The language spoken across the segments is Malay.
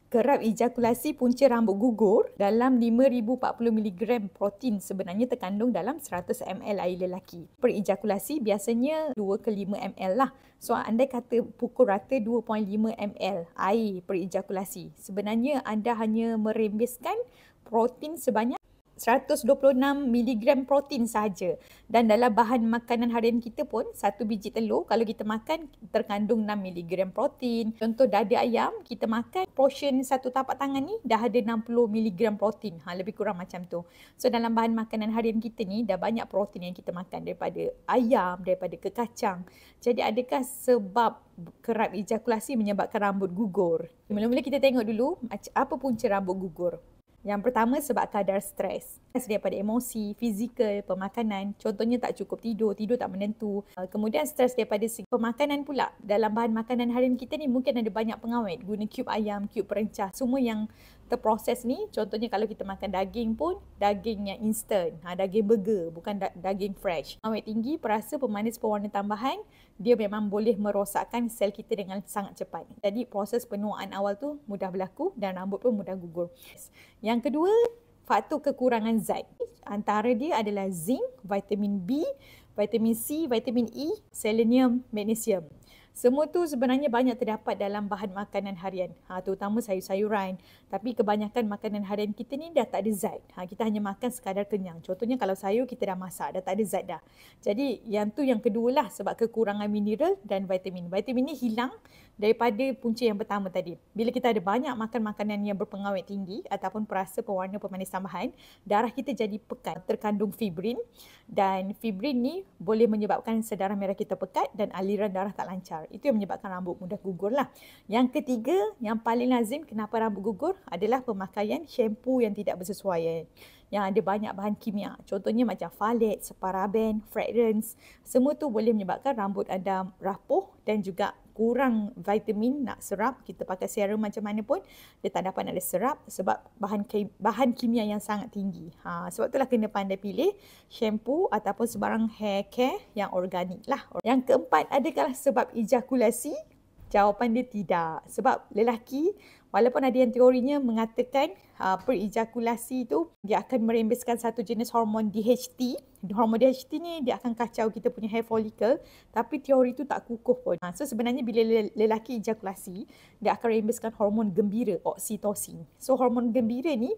Kerap ejakulasi punca rambut gugur dalam 5,040 mg protein sebenarnya terkandung dalam 100 ml air lelaki. Per ejakulasi biasanya 2 ke 5 ml lah. So anda kata pukul rata 2.5 ml air per ejakulasi. Sebenarnya anda hanya merembeskan protein sebanyak 126 mg protein sahaja. Dan dalam bahan makanan harian kita pun, satu biji telur kalau kita makan terkandung 6 mg protein. Contoh dada ayam, kita makan portion satu tapak tangan ni dah ada 60 mg protein. Lebih kurang macam tu. So dalam bahan makanan harian kita ni dah banyak protein yang kita makan daripada ayam, daripada kekacang. Jadi adakah sebab kerap ejakulasi menyebabkan rambut gugur? Mula-mula kita tengok dulu apa punca rambut gugur. Yang pertama sebab kadar stres. Stres daripada emosi, fizikal, pemakanan. Contohnya tak cukup tidur, tidur tak menentu. Kemudian stres daripada segi pemakanan pula. Dalam bahan makanan harian kita ni mungkin ada banyak pengawet. Guna cube ayam, cube perencah. Semua yang terproses ni, contohnya kalau kita makan daging pun, daging yang instant. Daging burger, bukan daging fresh. Pengawet tinggi, perasa, pemanis pewarna tambahan, dia memang boleh merosakkan sel kita dengan sangat cepat. Jadi proses penuaan awal tu mudah berlaku dan rambut pun mudah gugur. Yang kedua, faktor kekurangan zat. Antara dia adalah zinc, vitamin B, vitamin C, vitamin E, selenium, magnesium. Semua tu sebenarnya banyak terdapat dalam bahan makanan harian, terutama sayur-sayuran. Tapi kebanyakan makanan harian kita ni dah tak ada zat. Kita hanya makan sekadar kenyang. Contohnya kalau sayur kita dah masak, dah tak ada zat dah. Jadi yang tu yang kedua lah sebab kekurangan mineral dan vitamin. Vitamin ni hilang daripada punca yang pertama tadi. Bila kita ada banyak makan makanan yang berpengawet tinggi ataupun perasa pewarna pemanis tambahan, darah kita jadi pekat, terkandung fibrin. Dan fibrin ni boleh menyebabkan sel darah merah kita pekat dan aliran darah tak lancar. Itu yang menyebabkan rambut mudah gugur lah. Yang ketiga, yang paling lazim kenapa rambut gugur adalah pemakaian shampoo yang tidak bersesuaian. Yang ada banyak bahan kimia. Contohnya macam phthalate, paraben, fragrance. Semua tu boleh menyebabkan rambut anda rapuh dan juga kurang vitamin nak serap. Kita pakai serum macam mana pun, dia tak dapat nak serap sebab bahan kimia yang sangat tinggi. Sebab itulah kena pandai pilih shampoo ataupun sebarang hair care yang organik lah. Yang keempat, adakah sebab ejakulasi? Jawapan dia tidak. Sebab lelaki, walaupun ada yang teorinya mengatakan per ejakulasi tu dia akan merembeskan satu jenis hormon DHT. Hormon DHT ni dia akan kacau kita punya hair follicle, tapi teori tu tak kukuh pun. So sebenarnya bila lelaki ejakulasi, dia akan merembeskan hormon gembira, oksitosin. So hormon gembira ni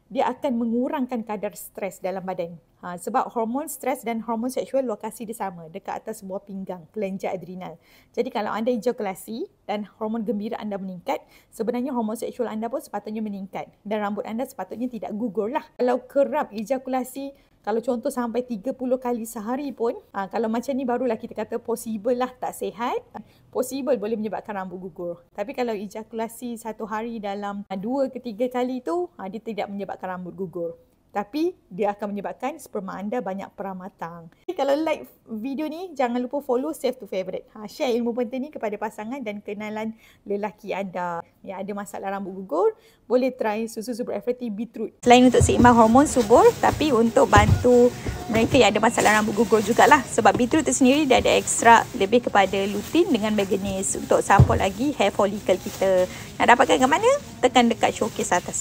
dia akan mengurangkan kadar stres dalam badan. Sebab hormon stres dan hormon seksual lokasi dia sama, dekat atas buah pinggang, kelenjar adrenal. Jadi kalau anda ejakulasi dan hormon gembira anda meningkat, sebenarnya hormon seksual anda pun sepatutnya meningkat. Dan rambut anda sepatutnya tidak gugur lah. Kalau kerap ejakulasi, kalau contoh sampai 30 kali sehari pun, kalau macam ni barulah kita kata possible lah tak sihat. Possible boleh menyebabkan rambut gugur. Tapi kalau ejakulasi satu hari dalam 2 ke 3 kali tu, dia tidak menyebabkan rambut gugur. Tapi dia akan menyebabkan sperma anda banyak peramatang. Kalau like video ni, jangan lupa follow, save to favorite. Share ilmu penting ni kepada pasangan dan kenalan lelaki anda yang ada masalah rambut gugur. Boleh try susu super FRT beetroot. Selain untuk seimbang hormon subur, tapi untuk bantu mereka yang ada masalah rambut gugur jugalah. Sebab beetroot tu sendiri dia ada ekstrak lebih kepada lutein dengan manganese untuk support lagi hair follicle kita. Nak dapatkan ke mana? Tekan dekat showcase atas.